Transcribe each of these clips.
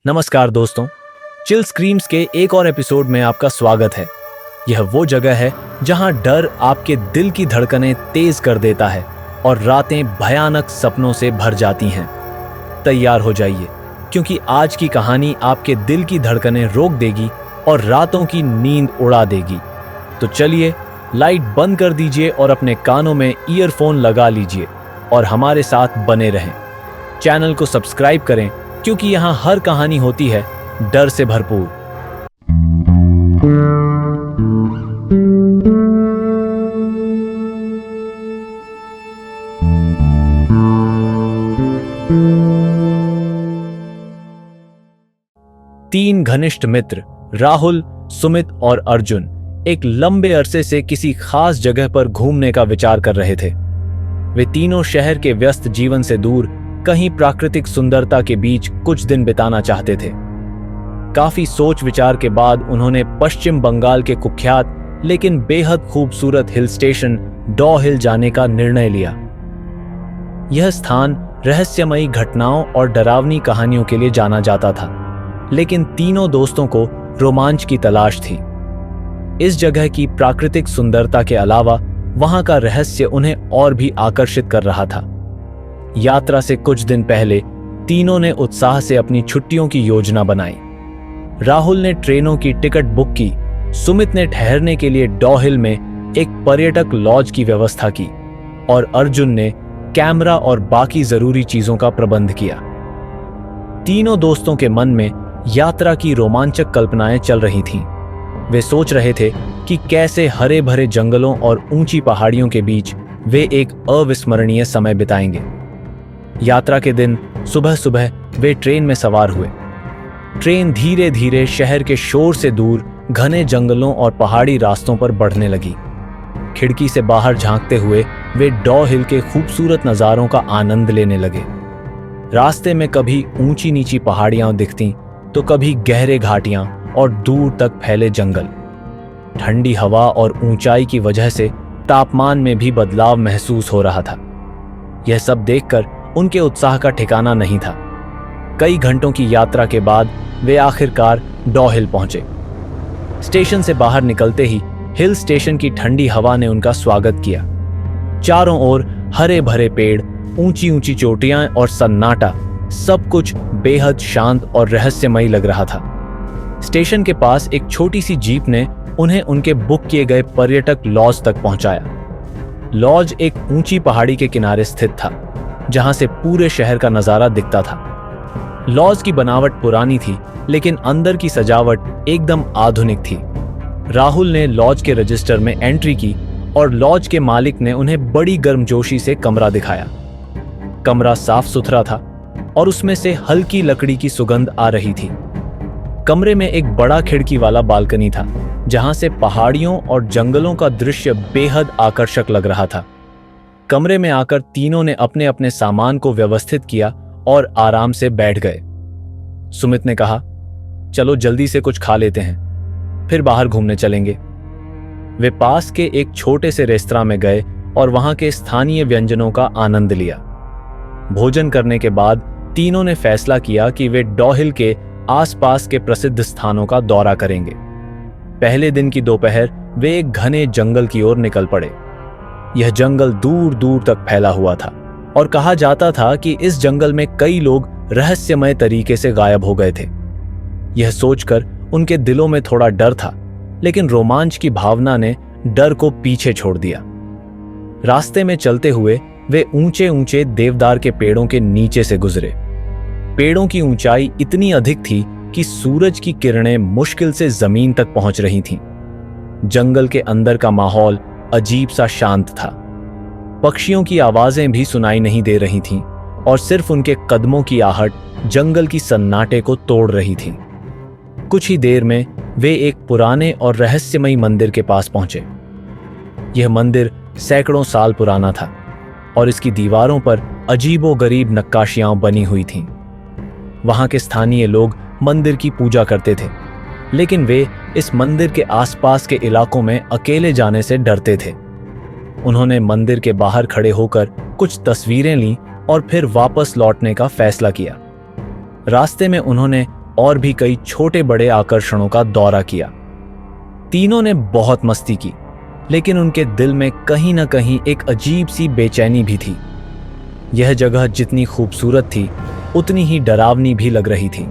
नमस्कार दोस्तों, chill screams के एक और एपिसोड में आपका स्वागत है। यह वो जगह है जहां डर आपके दिल की धड़कनें तेज कर देता है और रातें भयानक सपनों से भर जाती हैं। तैयार हो जाइए, क्योंकि आज की कहानी आपके दिल की धड़कनें रोक देगी और रातों की नींद उड़ा देगी। तो चलिए, लाइट बंद कर दीजिए और अपने कानों में ईयरफोन लगा लीजिए और हमारे साथ बने रहें। चैनल को सब्सक्राइब करें, क्योंकि यहाँ हर कहानी होती है डर से भरपूर। तीन घनिष्ठ मित्र राहुल, सुमित और अर्जुन एक लंबे अरसे से किसी खास जगह पर घूमने का विचार कर रहे थे। वे तीनों शहर के व्यस्त जीवन से दूर कहीं प्राकृतिक सुंदरता के बीच कुछ दिन बिताना चाहते थे। काफी सोच विचार के बाद उन्होंने पश्चिम बंगाल के कुख्यात लेकिन बेहद खूबसूरत हिल स्टेशन डॉ हिल जाने का निर्णय लिया। यह स्थान रहस्यमयी घटनाओं और डरावनी कहानियों के लिए जाना जाता था, लेकिन तीनों दोस्तों को रोमांच की तलाश थी। इस जगह की प्राकृतिक सुंदरता के अलावा वहां का रहस्य उन्हें और भी आकर्षित कर रहा था। यात्रा से कुछ दिन पहले तीनों ने उत्साह से अपनी छुट्टियों की योजना बनाई। राहुल ने ट्रेनों की टिकट बुक की, सुमित ने ठहरने के लिए डॉ हिल में एक पर्यटक लॉज की व्यवस्था की और अर्जुन ने कैमरा और बाकी जरूरी चीजों का प्रबंध किया। तीनों दोस्तों के मन में यात्रा की रोमांचक कल्पनाएं चल रही थीं। वे सोच रहे थे कि कैसे हरे भरे जंगलों और ऊंची पहाड़ियों के बीच वे एक अविस्मरणीय समय बिताएंगे। यात्रा के दिन सुबह सुबह वे ट्रेन में सवार हुए। ट्रेन धीरे धीरे शहर के शोर से दूर घने जंगलों और पहाड़ी रास्तों पर बढ़ने लगी। खिड़की से बाहर झांकते हुए वे डॉ हिल के खूबसूरत नजारों का आनंद लेने लगे। रास्ते में कभी ऊंची नीची पहाड़ियां दिखती तो कभी गहरे घाटियां और दूर तक फैले जंगल। ठंडी हवा और ऊंचाई की वजह से तापमान में भी बदलाव महसूस हो रहा था। यह सब देखकर उनके उत्साह का ठिकाना नहीं था। कई घंटों की यात्रा के बाद वे आखिरकार डॉ हिल पहुंचे। स्टेशन से बाहर निकलते ही हिल स्टेशन की ठंडी हवा ने उनका स्वागत किया। चारों ओर हरे भरे पेड़, ऊंची ऊंची चोटियां और सन्नाटा, सब कुछ बेहद शांत और रहस्यमयी लग रहा था। स्टेशन के पास एक छोटी सी जीप ने उन्हें उनके बुक किए गए पर्यटक लॉज तक पहुंचाया। लॉज एक ऊंची पहाड़ी के किनारे स्थित था, जहां से पूरे शहर का नजारा दिखता था। लॉज की बनावट पुरानी थी, लेकिन अंदर की सजावट एकदम आधुनिक थी। राहुल ने लॉज के रजिस्टर में एंट्री की और लॉज के मालिक ने उन्हें बड़ी गर्मजोशी से कमरा दिखाया। कमरा साफ सुथरा था और उसमें से हल्की लकड़ी की सुगंध आ रही थी। कमरे में एक बड़ा खिड़की वाला बालकनी था, जहां से पहाड़ियों और जंगलों का दृश्य बेहद आकर्षक लग रहा था। कमरे में आकर तीनों ने अपने अपने सामान को व्यवस्थित किया और आराम से बैठ गए। सुमित ने कहा, चलो जल्दी से कुछ खा लेते हैं, फिर बाहर घूमने चलेंगे। वे पास के एक छोटे से रेस्तरां में गए और वहां के स्थानीय व्यंजनों का आनंद लिया। भोजन करने के बाद तीनों ने फैसला किया कि वे डॉ हिल के आसपास के प्रसिद्ध स्थानों का दौरा करेंगे। पहले दिन की दोपहर वे एक घने जंगल की ओर निकल पड़े। यह जंगल दूर दूर तक फैला हुआ था और कहा जाता था कि इस जंगल में कई लोग रहस्यमय तरीके से गायब हो गए थे। यह सोचकर उनके दिलों में थोड़ा डर था, लेकिन रोमांच की भावना ने डर को पीछे छोड़ दिया। रास्ते में चलते हुए वे ऊंचे ऊंचे देवदार के पेड़ों के नीचे से गुजरे। पेड़ों की ऊंचाई इतनी अधिक थी कि सूरज की किरणें मुश्किल से जमीन तक पहुंच रही थीं। जंगल के अंदर का माहौल अजीब सा शांत था। पक्षियों की आवाजें भी सुनाई नहीं दे रही थीं और सिर्फ उनके कदमों की आहट जंगल की सन्नाटे को तोड़ रही थी। कुछ ही देर में वे एक पुराने और रहस्यमयी मंदिर के पास पहुंचे। यह मंदिर सैकड़ों साल पुराना था और इसकी दीवारों पर अजीबोगरीब नक्काशियां बनी हुई थीं। वहां के स्थानीय लोग मंदिर की पूजा करते थे, लेकिन वे इस मंदिर के आसपास के इलाकों में अकेले जाने से डरते थे। उन्होंने मंदिर के बाहर खड़े होकर कुछ तस्वीरें लीं और फिर वापस लौटने का फैसला किया। रास्ते में उन्होंने और भी कई छोटे बड़े आकर्षणों का दौरा किया। तीनों ने बहुत मस्ती की, लेकिन उनके दिल में कहीं ना कहीं एक अजीब सी बेचैनी भी थी। यह जगह जितनी खूबसूरत थी उतनी ही डरावनी भी लग रही थी।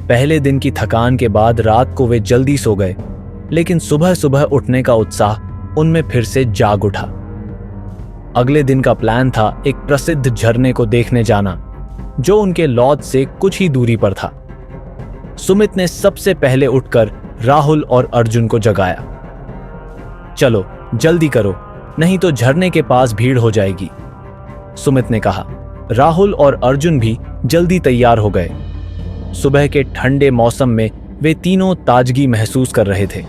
पहले दिन की थकान के बाद रात को वे जल्दी सो गए, लेकिन सुबह सुबह उठने का उत्साह उनमें फिर से जाग उठा। अगले दिन का प्लान था एक प्रसिद्ध झरने को देखने जाना, जो उनके लॉज से कुछ ही दूरी पर था। सुमित ने सबसे पहले उठकर राहुल और अर्जुन को जगाया। चलो जल्दी करो, नहीं तो झरने के पास भीड़ हो जाएगी, सुमित ने कहा। राहुल और अर्जुन भी जल्दी तैयार हो गए। सुबह के ठंडे मौसम में वे तीनों ताजगी महसूस कर रहे थे।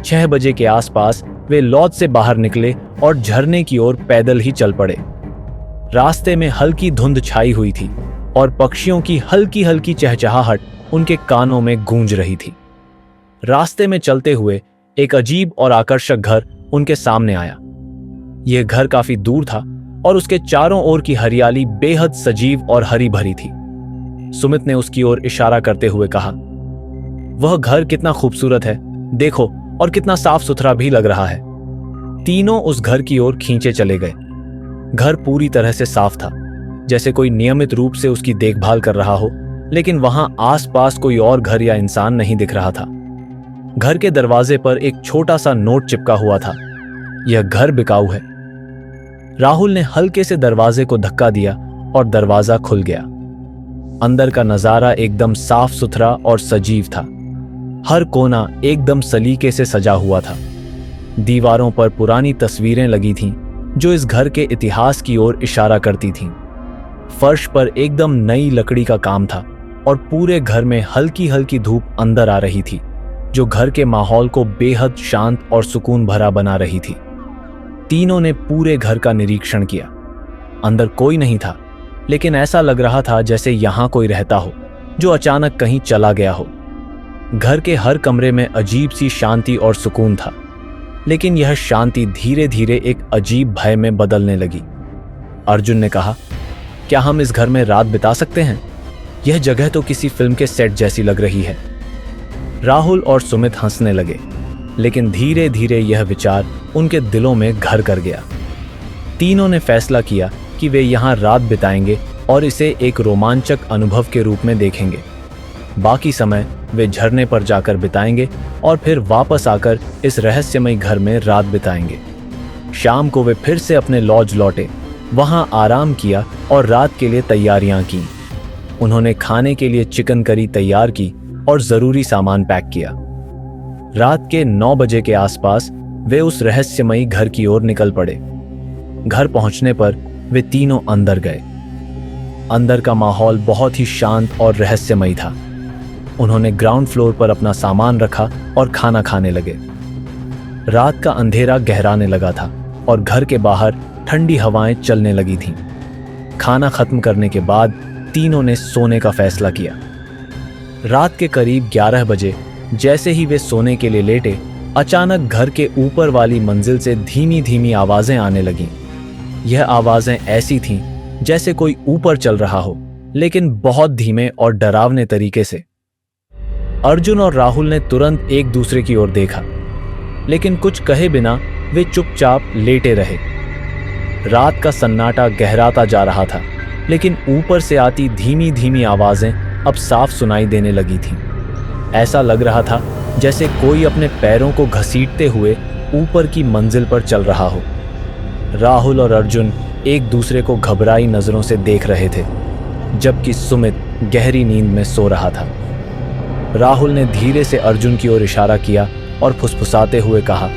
6 बजे के आसपास वे लॉज से बाहर निकले और झरने की ओर पैदल ही चल पड़े। रास्ते में हल्की धुंध छाई हुई थी और पक्षियों की हल्की हल्की चहचहाहट उनके कानों में गूंज रही थी। रास्ते में चलते हुए एक अजीब और आकर्षक घर उनके सामने आया। यह घर काफी दूर था और उसके चारों ओर की हरियाली बेहद सजीव और हरी भरी थी। सुमित ने उसकी ओर इशारा करते हुए कहा, वह घर कितना खूबसूरत है, देखो, और कितना साफ सुथरा भी लग रहा है। तीनों उस घर की ओर खींचे चले गए। घर पूरी तरह से साफ था, जैसे कोई नियमित रूप से उसकी देखभाल कर रहा हो, लेकिन वहां आसपास कोई और घर या इंसान नहीं दिख रहा था। घर के दरवाजे पर एक छोटा सा नोट चिपका हुआ था, यह घर बिकाऊ है। राहुल ने हल्के से दरवाजे को धक्का दिया और दरवाजा खुल गया। अंदर का नजारा एकदम साफ सुथरा और सजीव था। हर कोना एकदम सलीके से सजा हुआ था। दीवारों पर पुरानी तस्वीरें लगी थीं, जो इस घर के इतिहास की ओर इशारा करती थीं। फर्श पर एकदम नई लकड़ी का काम था और पूरे घर में हल्की हल्की धूप अंदर आ रही थी, जो घर के माहौल को बेहद शांत और सुकून भरा बना रही थी। तीनों ने पूरे घर का निरीक्षण किया। अंदर कोई नहीं था, लेकिन ऐसा लग रहा था जैसे यहां कोई रहता हो जो अचानक कहीं चला गया हो। घर के हर कमरे में अजीब सी शांति और सुकून था, लेकिन यह शांति धीरे धीरे एक अजीब भय में बदलने लगी। अर्जुन ने कहा, क्या हम इस घर में रात बिता सकते हैं? यह जगह तो किसी फिल्म के सेट जैसी लग रही है। राहुल और सुमित हंसने लगे, लेकिन धीरे धीरे यह विचार उनके दिलों में घर कर गया। तीनों ने फैसला किया कि वे यहाँ रात बिताएंगे और इसे एक रोमांचक अनुभव के रूप में देखेंगे। बाकी समय वे झरने पर जाकर बिताएंगे और फिर वापस आकर इस रहस्यमय घर में रात बिताएंगे। शाम को वे फिर से अपने लॉज लौटे, वहां आराम किया और रात के लिए तैयारियां की। उन्होंने खाने के लिए चिकन करी तैयार की और जरूरी सामान पैक किया। रात के 9 बजे के आसपास वे उस रहस्यमयी घर की ओर निकल पड़े। घर पहुंचने पर वे तीनों अंदर गए। अंदर का माहौल बहुत ही शांत और रहस्यमयी था। उन्होंने ग्राउंड फ्लोर पर अपना सामान रखा और खाना खाने लगे। रात का अंधेरा गहराने लगा था और घर के बाहर ठंडी हवाएं चलने लगी थीं। खाना खत्म करने के बाद तीनों ने सोने का फैसला किया। रात के करीब 11 बजे जैसे ही वे सोने के लिए लेटे, अचानक घर के ऊपर वाली मंजिल से धीमी धीमी आवाजें आने लगीं। यह आवाजें ऐसी थीं जैसे कोई ऊपर चल रहा हो, लेकिन बहुत धीमे और डरावने तरीके से। अर्जुन और राहुल ने तुरंत एक दूसरे की ओर देखा, लेकिन कुछ कहे बिना वे चुपचाप लेटे रहे। रात का सन्नाटा गहराता जा रहा था, लेकिन ऊपर से आती धीमी धीमी आवाजें अब साफ सुनाई देने लगी थीं। ऐसा लग रहा था जैसे कोई अपने पैरों को घसीटते हुए ऊपर की मंजिल पर चल रहा हो। राहुल और अर्जुन एक दूसरे को घबराई नजरों से देख रहे थे, जबकि सुमित गहरी नींद में सो रहा था। राहुल ने धीरे से अर्जुन की ओर इशारा किया और फुसफुसाते हुए कहा,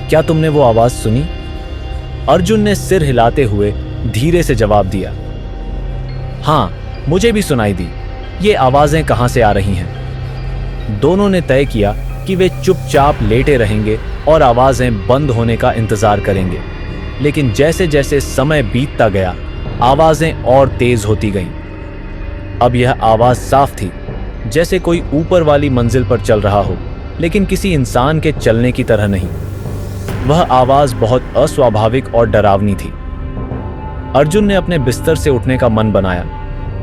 क्या तुमने वो आवाज सुनी? अर्जुन ने सिर हिलाते हुए धीरे से जवाब दिया, हाँ, मुझे भी सुनाई दी। ये आवाजें कहां से आ रही हैं? दोनों ने तय किया कि वे चुपचाप लेटे रहेंगे और आवाजें बंद होने का इंतजार करेंगे। लेकिन जैसे जैसे समय बीतता गया, आवाजें और तेज होती गईं। अब यह आवाज साफ थी, जैसे कोई ऊपर वाली मंजिल पर चल रहा हो, लेकिन किसी इंसान के चलने की तरह नहीं। वह आवाज बहुत अस्वाभाविक और डरावनी थी। अर्जुन ने अपने बिस्तर से उठने का मन बनाया,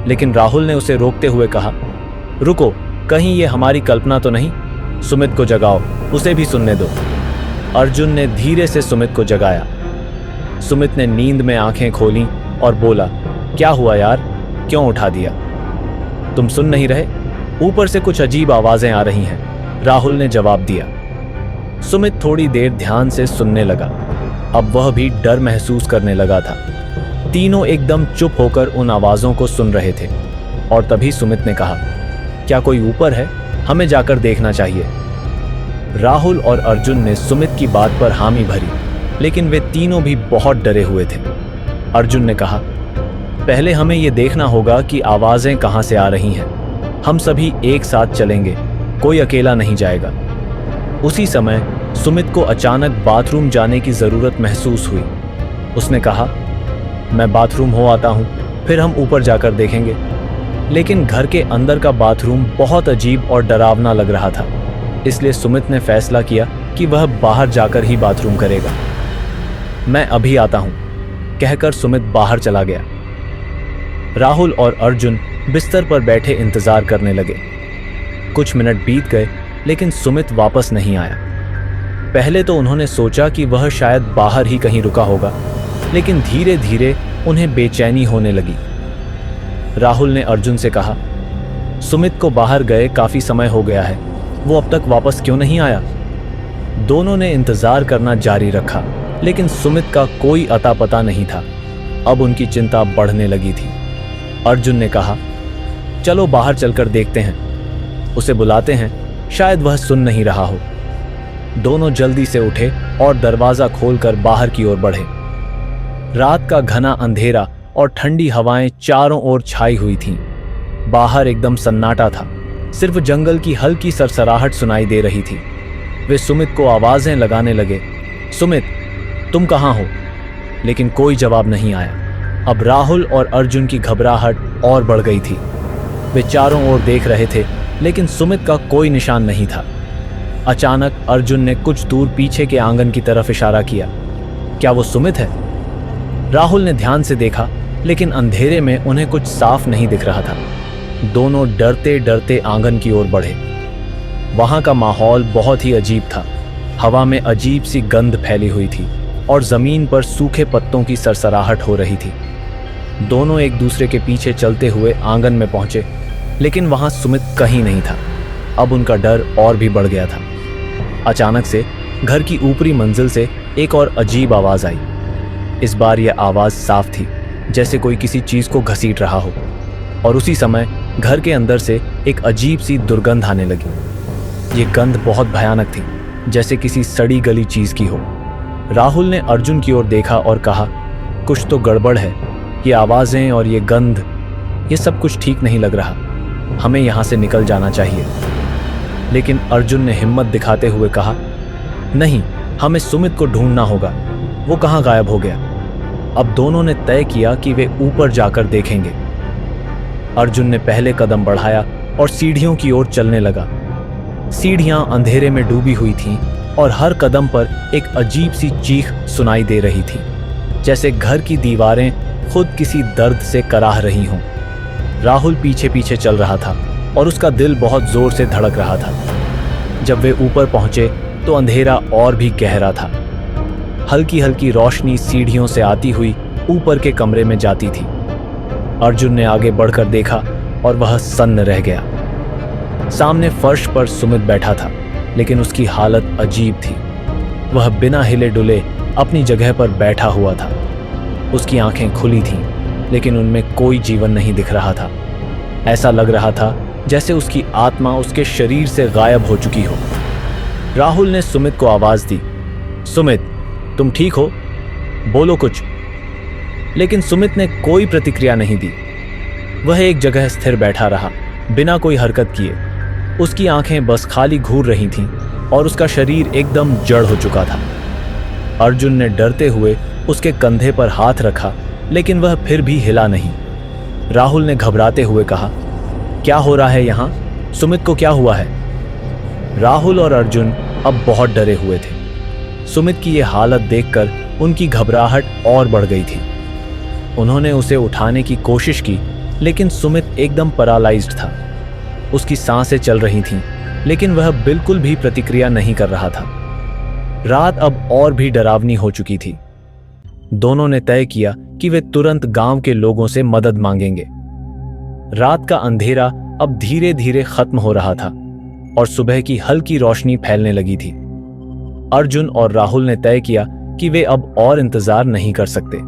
लेकिन राहुल ने उसे रोकते हुए कहा, रुको, कहीं ये हमारी कल्पना तो नहीं? सुमित को जगाओ, उसे भी सुनने दो। अर्जुन ने धीरे से सुमित को जगाया। सुमित ने नींद में आंखें खोलीं और बोला, क्या हुआ यार, क्यों उठा दिया? तुम सुन नहीं रहे? ऊपर से कुछ अजीब आवाजें आ रही हैं, राहुल ने जवाब दिया। सुमित थोड़ी देर ध्यान से सुनने लगा। अब वह भी डर महसूस करने लगा था। तीनों एकदम चुप होकर उन आवाजों को सुन रहे थे और तभी सुमित ने कहा, क्या कोई ऊपर है? हमें जाकर देखना चाहिए। राहुल और अर्जुन ने सुमित की बात पर हामी भरी, लेकिन वे तीनों भी बहुत डरे हुए थे। अर्जुन ने कहा, पहले हमें यह देखना होगा कि आवाजें कहां से आ रही हैं। हम सभी एक साथ चलेंगे, कोई अकेला नहीं जाएगा। उसी समय सुमित को अचानक बाथरूम जाने की जरूरत महसूस हुई। उसने कहा, मैं बाथरूम हो आता हूं, फिर हम ऊपर जाकर देखेंगे। लेकिन घर के अंदर का बाथरूम बहुत अजीब और डरावना लग रहा था, इसलिए सुमित ने फैसला किया कि वह बाहर जाकर ही बाथरूम करेगा। मैं अभी आता हूं, कहकर सुमित बाहर चला गया। राहुल और अर्जुन बिस्तर पर बैठे इंतजार करने लगे। कुछ मिनट बीत गए, लेकिन सुमित वापस नहीं आया। पहले तो उन्होंने सोचा कि वह शायद बाहर ही कहीं रुका होगा, लेकिन धीरे धीरे उन्हें बेचैनी होने लगी। राहुल ने अर्जुन से कहा, सुमित को बाहर गए काफी समय हो गया है, वो अब तक वापस क्यों नहीं आया? दोनों ने इंतजार करना जारी रखा, लेकिन सुमित का कोई अता पता नहीं था। अब उनकी चिंता बढ़ने लगी थी। अर्जुन ने कहा, चलो बाहर चलकर देखते हैं, उसे बुलाते हैं, शायद वह सुन नहीं रहा हो। दोनों जल्दी से उठे और दरवाजा खोलकर बाहर की ओर बढ़े। रात का घना अंधेरा और ठंडी हवाएं चारों ओर छाई हुई थीं। बाहर एकदम सन्नाटा था, सिर्फ जंगल की हल्की सरसराहट सुनाई दे रही थी। वे सुमित को आवाजें लगाने लगे, सुमित, तुम कहाँ हो? लेकिन कोई जवाब नहीं आया। अब राहुल और अर्जुन की घबराहट और बढ़ गई थी। वे चारों ओर देख रहे थे, लेकिन सुमित का कोई निशान नहीं था। अचानक अर्जुन ने कुछ दूर पीछे के आंगन की तरफ इशारा किया। क्या वो सुमित है? राहुल ने ध्यान से देखा, लेकिन अंधेरे में उन्हें कुछ साफ नहीं दिख रहा था। दोनों डरते डरते आंगन की ओर बढ़े। वहां का माहौल बहुत ही अजीब था। हवा में अजीब सी गंध फैली हुई थी और जमीन पर सूखे पत्तों की सरसराहट हो रही थी। दोनों एक दूसरे के पीछे चलते हुए आंगन में पहुंचे, लेकिन वहां सुमित कहीं नहीं था। अब उनका डर और भी बढ़ गया था। अचानक से घर की ऊपरी मंजिल से एक और अजीब आवाज आई। इस बार यह आवाज साफ थी, जैसे कोई किसी चीज को घसीट रहा हो, और उसी समय घर के अंदर से एक अजीब सी दुर्गंध आने लगी। ये गंध बहुत भयानक थी, जैसे किसी सड़ी गली चीज की हो। राहुल ने अर्जुन की ओर देखा और कहा, कुछ तो गड़बड़ है, ये आवाजें और ये गंध, ये सब कुछ ठीक नहीं लग रहा, हमें यहां से निकल जाना चाहिए। लेकिन अर्जुन ने हिम्मत दिखाते हुए कहा, नहीं, हमें सुमित को ढूंढना होगा, वो कहां गायब हो गया। अब दोनों ने तय किया कि वे ऊपर जाकर देखेंगे। अर्जुन ने पहले कदम बढ़ाया और सीढ़ियों की ओर चलने लगा। सीढ़ियां अंधेरे में डूबी हुई थीं और हर कदम पर एक अजीब सी चीख सुनाई दे रही थी, जैसे घर की दीवारें खुद किसी दर्द से कराह रही हों। राहुल पीछे पीछे चल रहा था और उसका दिल बहुत जोर से धड़क रहा था। जब वे ऊपर पहुंचे तो अंधेरा और भी गहरा था। हल्की हल्की रोशनी सीढ़ियों से आती हुई ऊपर के कमरे में जाती थी। अर्जुन ने आगे बढ़कर देखा और वह सन्न रह गया। सामने फर्श पर सुमित बैठा था, लेकिन उसकी हालत अजीब थी। वह बिना हिले डुले अपनी जगह पर बैठा हुआ था। उसकी आंखें खुली थीं, लेकिन उनमें कोई जीवन नहीं दिख रहा था। ऐसा लग रहा था जैसे उसकी आत्मा उसके शरीर से गायब हो चुकी हो। राहुल ने सुमित को आवाज दी, सुमित, तुम ठीक हो? बोलो कुछ। लेकिन सुमित ने कोई प्रतिक्रिया नहीं दी। वह एक जगह स्थिर बैठा रहा, बिना कोई हरकत किए। उसकी आंखें बस खाली घूर रही थीं और उसका शरीर एकदम जड़ हो चुका था। अर्जुन ने डरते हुए उसके कंधे पर हाथ रखा, लेकिन वह फिर भी हिला नहीं। राहुल ने घबराते हुए कहा, क्या हो रहा है यहाँ? सुमित को क्या हुआ है? राहुल और अर्जुन अब बहुत डरे हुए थे। सुमित की यह हालत देखकर उनकी घबराहट और बढ़ गई थी। उन्होंने उसे उठाने की कोशिश की, लेकिन सुमित एकदम पैरालाइज्ड था। उसकी सांसें चल रही थीं, लेकिन वह बिल्कुल भी प्रतिक्रिया नहीं कर रहा था। रात अब और भी डरावनी हो चुकी थी। दोनों ने तय किया कि वे तुरंत गांव के लोगों से मदद मांगेंगे। रात का अंधेरा अब धीरे धीरे खत्म हो रहा था और सुबह की हल्की रोशनी फैलने लगी थी। अर्जुन और राहुल ने तय किया कि वे अब और इंतजार नहीं कर सकते।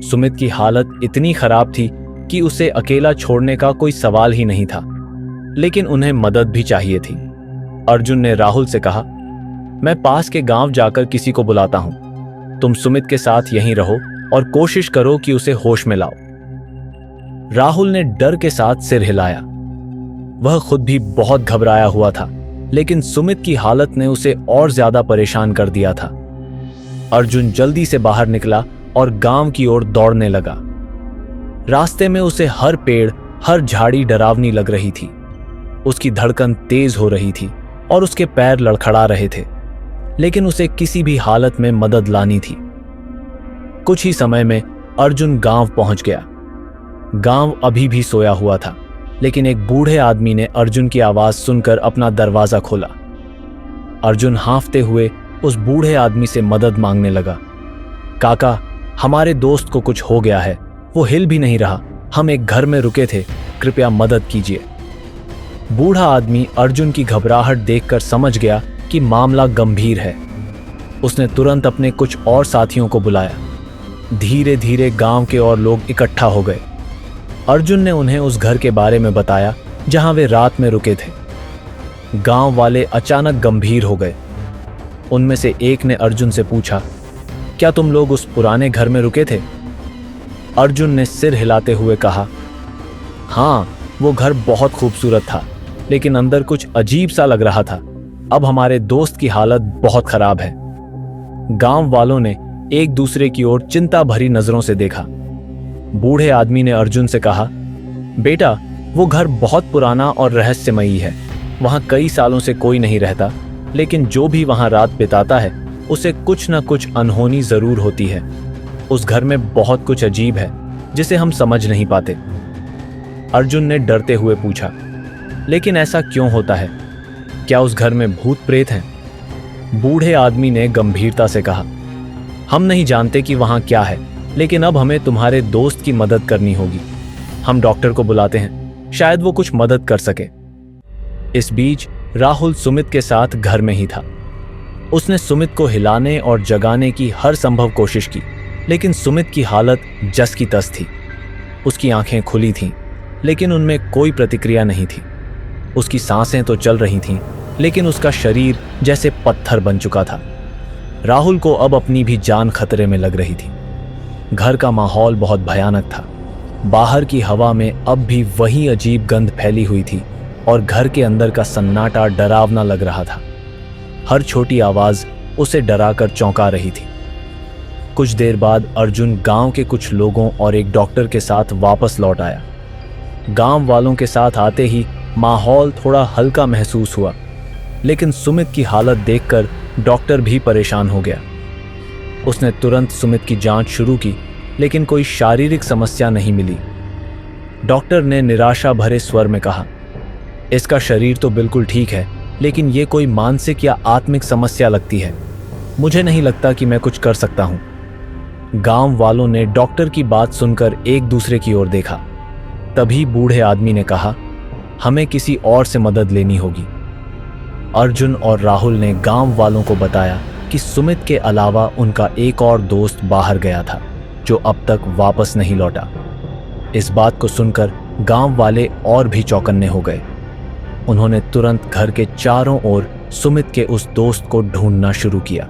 सुमित की हालत इतनी खराब थी कि उसे अकेला छोड़ने का कोई सवाल ही नहीं था, लेकिन उन्हें मदद भी चाहिए थी। अर्जुन ने राहुल से कहा, मैं पास के गांव जाकर किसी को बुलाता हूं, तुम सुमित के साथ यहीं रहो और कोशिश करो कि उसे होश में लाओ। राहुल ने डर के साथ सिर हिलाया। वह खुद भी बहुत घबराया हुआ था, लेकिन सुमित की हालत ने उसे और ज्यादा परेशान कर दिया था। अर्जुन जल्दी से बाहर निकला और गांव की ओर दौड़ने लगा। रास्ते में उसे हर पेड़, हर झाड़ी डरावनी लग रही थी। उसकी धड़कन तेज हो रही थी और उसके पैर लड़खड़ा रहे थे, लेकिन उसे किसी भी हालत में मदद लानी थी। कुछ ही समय में अर्जुन गांव पहुंच गया। गांव अभी भी सोया हुआ था, लेकिन एक बूढ़े आदमी ने अर्जुन की आवाज सुनकर अपना दरवाजा खोला। अर्जुन हांफते हुए उस बूढ़े आदमी से मदद मांगने लगा। काका, हमारे दोस्त को कुछ हो गया है, वो हिल भी नहीं रहा, हम एक घर में रुके थे, कृपया मदद कीजिए। बूढ़ा आदमी अर्जुन की घबराहट देखकर समझ गया कि मामला गंभीर है। उसने तुरंत अपने कुछ और साथियों को बुलाया। धीरे धीरे गांव के और लोग इकट्ठा हो गए। अर्जुन ने उन्हें उस घर के बारे में बताया जहां वे रात में रुके थे। गांव वाले अचानक गंभीर हो गए। उनमें से एक ने अर्जुन से पूछा, क्या तुम लोग उस पुराने घर में रुके थे? अर्जुन ने सिर हिलाते हुए कहा, हाँ, वो घर बहुत खूबसूरत था, लेकिन अंदर कुछ अजीब सा लग रहा था। अब हमारे दोस्त की हालत बहुत खराब है। गांव वालों ने एक दूसरे की ओर चिंता भरी नजरों से देखा। बूढ़े आदमी ने अर्जुन से कहा, बेटा, वो घर बहुत पुराना और रहस्यमयी है। वहां कई सालों से कोई नहीं रहता, लेकिन जो भी वहां रात बिताता है उसे कुछ न कुछ अनहोनी जरूर होती है। उस घर में बहुत कुछ अजीब है जिसे हम समझ नहीं पाते। अर्जुन ने डरते हुए पूछा, लेकिन ऐसा क्यों होता है? क्या उस घर में भूत प्रेत हैं? बूढ़े आदमी ने गंभीरता से कहा, हम नहीं जानते कि वहां क्या है, लेकिन अब हमें तुम्हारे दोस्त की मदद करनी होगी। हम डॉक्टर को बुलाते हैं, शायद वो कुछ मदद कर सके। इस बीच राहुल सुमित के साथ घर में ही था। उसने सुमित को हिलाने और जगाने की हर संभव कोशिश की, लेकिन सुमित की हालत जस की तस थी। उसकी आंखें खुली थीं, लेकिन उनमें कोई प्रतिक्रिया नहीं थी। उसकी सांसें तो चल रही थीं, लेकिन उसका शरीर जैसे पत्थर बन चुका था। राहुल को अब अपनी भी जान खतरे में लग रही थी। घर का माहौल बहुत भयानक था। बाहर की हवा में अब भी वही अजीब गंध फैली हुई थी और घर के अंदर का सन्नाटा डरावना लग रहा था। हर छोटी आवाज उसे डराकर चौंका रही थी। कुछ देर बाद अर्जुन गांव के कुछ लोगों और एक डॉक्टर के साथ वापस लौट आया। गांव वालों के साथ आते ही माहौल थोड़ा हल्का महसूस हुआ, लेकिन सुमित की हालत देखकर डॉक्टर भी परेशान हो गया। उसने तुरंत सुमित की जांच शुरू की, लेकिन कोई शारीरिक समस्या नहीं मिली। डॉक्टर ने निराशा भरे स्वर में कहा, इसका शरीर तो बिल्कुल ठीक है, लेकिन ये कोई मानसिक या आत्मिक समस्या लगती है। मुझे नहीं लगता कि मैं कुछ कर सकता हूं। गांव वालों ने डॉक्टर की बात सुनकर एक दूसरे की ओर देखा। तभी बूढ़े आदमी ने कहा, हमें किसी और से मदद लेनी होगी। अर्जुन और राहुल ने गांव वालों को बताया कि सुमित के अलावा उनका एक और दोस्त बाहर गया था, जो अब तक वापस नहीं लौटा। इस बात को सुनकर गांव वाले और भी चौकन्ने हो गए। उन्होंने तुरंत घर के चारों ओर सुमित के उस दोस्त को ढूंढना शुरू किया।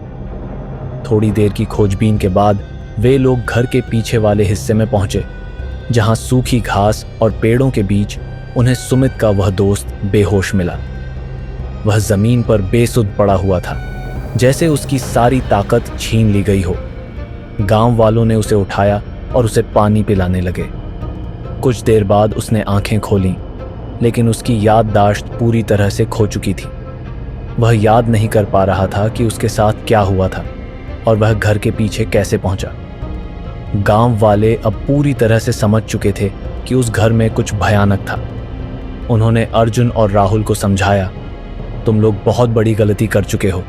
थोड़ी देर की खोजबीन के बाद वे लोग घर के पीछे वाले हिस्से में पहुंचे, जहां सूखी घास और पेड़ों के बीच उन्हें सुमित का वह दोस्त बेहोश मिला। वह जमीन पर बेसुध पड़ा हुआ था, जैसे उसकी सारी ताकत छीन ली गई हो। गांव वालों ने उसे उठाया और उसे पानी पिलाने लगे। कुछ देर बाद उसने आंखें खोलीं, लेकिन उसकी याददाश्त पूरी तरह से खो चुकी थी। वह याद नहीं कर पा रहा था कि उसके साथ क्या हुआ था और वह घर के पीछे कैसे पहुंचा। गांव वाले अब पूरी तरह से समझ चुके थे कि उस घर में कुछ भयानक था। उन्होंने अर्जुन और राहुल को समझाया, तुम लोग बहुत बड़ी गलती कर चुके हो।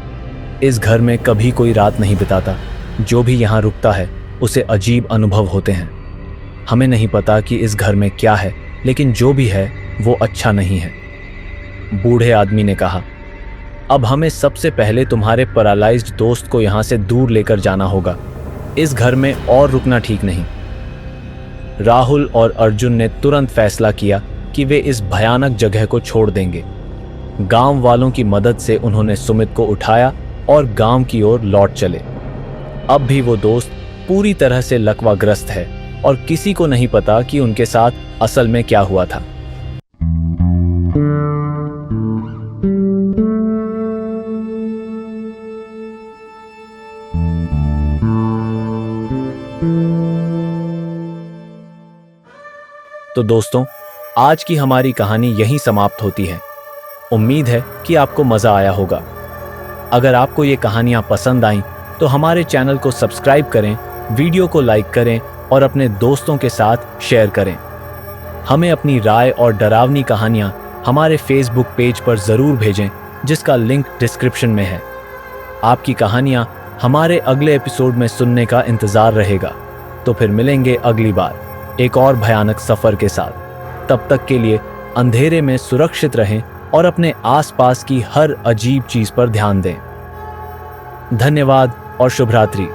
इस घर में कभी कोई रात नहीं बिताता। जो भी यहाँ रुकता है उसे अजीब अनुभव होते हैं। हमें नहीं पता कि इस घर में क्या है, लेकिन जो भी है वो अच्छा नहीं है। बूढ़े आदमी ने कहा, अब हमें सबसे पहले तुम्हारे पैरालाइज्ड दोस्त को यहाँ से दूर लेकर जाना होगा। इस घर में और रुकना ठीक नहीं। राहुल और अर्जुन ने तुरंत फैसला किया कि वे इस भयानक जगह को छोड़ देंगे। गांव वालों की मदद से उन्होंने सुमित को उठाया और गांव की ओर लौट चले। अब भी वो दोस्त पूरी तरह से लकवाग्रस्त है और किसी को नहीं पता कि उनके साथ असल में क्या हुआ था। तो दोस्तों, आज की हमारी कहानी यहीं समाप्त होती है। उम्मीद है कि आपको मजा आया होगा। अगर आपको ये कहानियां पसंद आईं तो हमारे चैनल को सब्सक्राइब करें, वीडियो को लाइक करें और अपने दोस्तों के साथ शेयर करें। हमें अपनी राय और डरावनी कहानियां हमारे फेसबुक पेज पर ज़रूर भेजें, जिसका लिंक डिस्क्रिप्शन में है। आपकी कहानियां हमारे अगले एपिसोड में सुनने का इंतज़ार रहेगा। तो फिर मिलेंगे अगली बार एक और भयानक सफ़र के साथ। तब तक के लिए अंधेरे में सुरक्षित रहें और अपने आसपास की हर अजीब चीज़ पर ध्यान दें। धन्यवाद और शुभ रात्रि।